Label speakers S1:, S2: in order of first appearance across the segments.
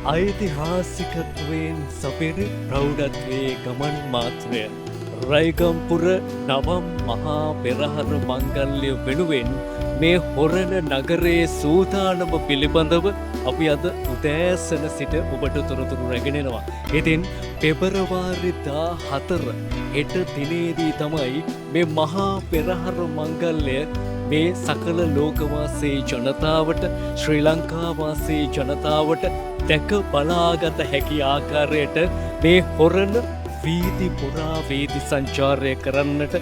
S1: ඓතිහාසිකත්වයෙන් සපිරි ප්‍රෞಢත්වයේ ගමන් මාත්‍රය රයිගම්පුර නවම් මහා පෙරහර මංගල්‍ය වෙනුවෙන් මේ හොරණ නගරයේ සූදානම පිළිබඳව අපි අද උදෑසන සිට ඔබට තොරතුරු රැගෙනෙනවා. ඉතින් පෙබරවාරි 14 හෙට දිනේදී තමයි මේ මහා පෙරහර මංගල්‍ය මේ සකල ලෝකවාසී ජනතාවට ශ්‍රී ලංකාවාසී ජනතාවට දැක බලාගත හැකි ආකාරයට මේ හොරණ වීදි පුරා වීදි සංචාරය කරන්නට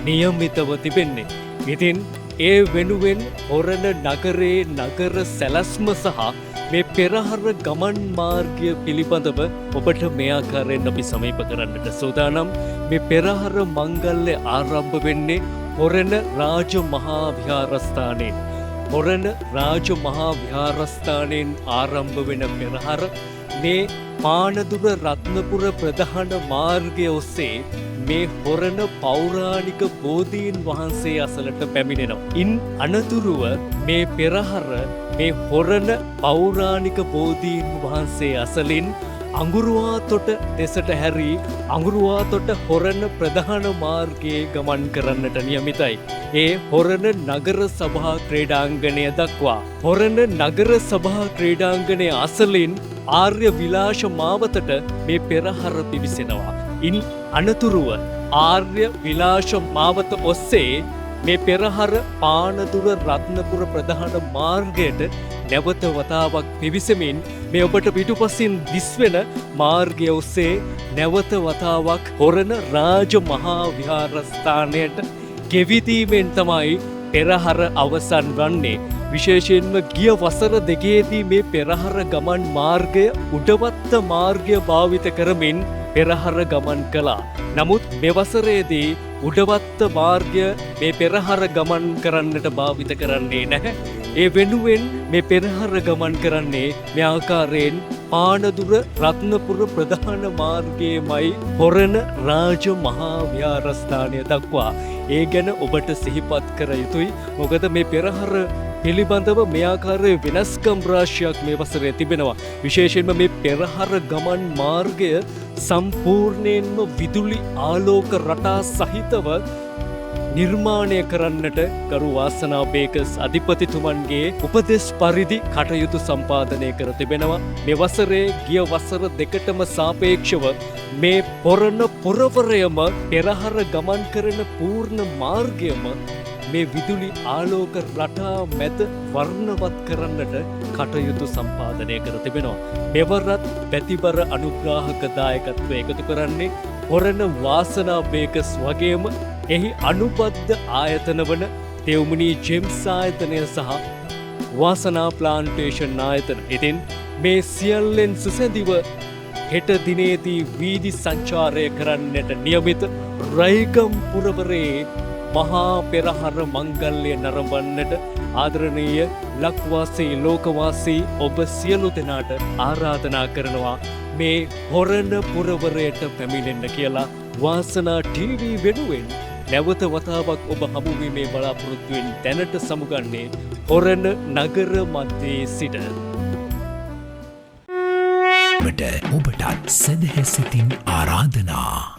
S1: නියමිතව තිබෙන්නේ. ඉතින් ඒ වෙනුවෙන් හොරණ නගරේ නගර සැලැස්ම සහ මේ පෙරහර ගමන් මාර්ගය පිළිබඳව ඔබට මේ ආකාරයෙන් අපි සමීප කරන්නට සූදානම්. මේ පෙරහර මංගල්‍ය ආරම්භ වෙන්නේ හොරණ රාජ මහා විහාරස්ථානයෙන්. හොරණ රාජ මහා විහාරස්ථානයෙන් ආරම්භ වෙන පෙරහර මේ පානදුර රත්නපුර ප්‍රධාන මාර්ගය ඔස්සේ මේ හොරණ පෞරාණික බෝධීන් වහන්සේ අසලට පැමිණෙනවා. ඉන් අනතුරුව මේ පෙරහර මේ හොරණ පෞරාණික බෝධීන් වහන්සේ අසලින් අඟුරුවාතොට දෙසට හැරී අඟුරුවාතොට හොරණ ප්‍රධාන මාර්ගයේ ගමන් කරන්නට නියමිතයි. ඒ හොරණ නගර සභා ක්‍රීඩාංගණය දක්වා. හොරණ නගර සභා ක්‍රීඩාංගණය අසලින් ආර්ය විලාශ මාවතට මේ පෙරහර පිවිසෙනවා. ඉන් අනතුරුව ආර්ය විලාශ මාවත ඔස්සේ මේ පෙරහර පානදුර රත්නපුර ප්‍රධාන මාර්ගයට නැවත වතාවක් පිවිසමින් මේ ඔබට පිටුපසින් දිස්වෙන මාර්ගය ඔස්සේ නැවත වතාවක් හොරණ රාජ මහා විහාරස්ථානයට ගෙවිදීමෙන් තමයි පෙරහර අවසන් වන්නේ. විශේෂයෙන්ම ගිය වසර දෙකේදී මේ පෙරහර ගමන් මාර්ගය උඩවත්ත මාර්ගය භාවිත කරමින් පෙරහර ගමන් කළා. නමුත් මෙවසරේදී උඩවත්ත මාර්ගය මේ පෙරහර ගමන් කරන්නට භාවිත කරන්නේ නැහැ. ඒ වෙනුවෙන් මේ පෙරහර ගමන් කරන්නේ මේ ආකාරයෙන් පානදුර රත්නපුර ප්‍රධාන මාර්ගයේමයි හොරණ රාජ මහා විහාරස්ථානය දක්වා. ඒ ගැන ඔබට සිහිපත් කර යුතුයි. මොකද මේ පෙරහර පිළිබඳව මේ ආකාරයේ වෙනස්කම් රාශියක් මේ වසරේ තිබෙනවා. විශේෂයෙන්ම මේ පෙරහර ගමන් මාර්ගය සම්පූර්ණයෙන්ම විදුලි ආලෝක රටා සහිතව නිර්මාණය කරන්නට ගරු වාසනා බේකර්ස් අධිපතිතුමන්ගේ උපදෙස් පරිදි කටයුතු සම්පාදනය කර තිබෙනවා. මේ වසරේ ගිය වසර දෙකටම සාපේක්ෂව මේ පොරණ පොරවරයම පෙරහර ගමන් කරන පූර්ණ මාර්ගයම මේ විදුලි ආලෝක රටා මැද වර්ණවත් කරන්නට කටයුතු සම්පාදනය කර තිබෙනවා. මෙවරත් පැතිබර අනුග්‍රාහක දායකත්වය එකතු කරන්නේ හොරණ වාසනා බේකර්ස් වගේම එහි අනුබද්ධ ආයතන වන තෙවුමනී ජෙම්ස් ආයතනය සහ වාසනා ප්ලාන්ටේෂන් ආයතන. ඉතින් මේ සියල්ලෙන් සුසැදිව හෙට දිනේදී වීදි සංචාරය කරන්නට නියමිත රයිගම් පුරවරේ මහා පෙරහර මංගල්‍ය නරඹන්නට ආදරණීය ලක්වාසී ලෝකවාසී ඔබ සියලු දෙනාට ආරාධනා කරනවා මේ හොරණ පුරවරයට පැමිණෙන්න කියලා. වාසනා ටීවී වෙනුවෙන් නැවත වතාවක් ඔබ හමුවීමේ බලාපොරොත්තුවෙන් දැනට සමුගන්නේ හොරණ නගර මැදේ සිට.
S2: ඔබටත් සදහැසිතින් ආරාධනා.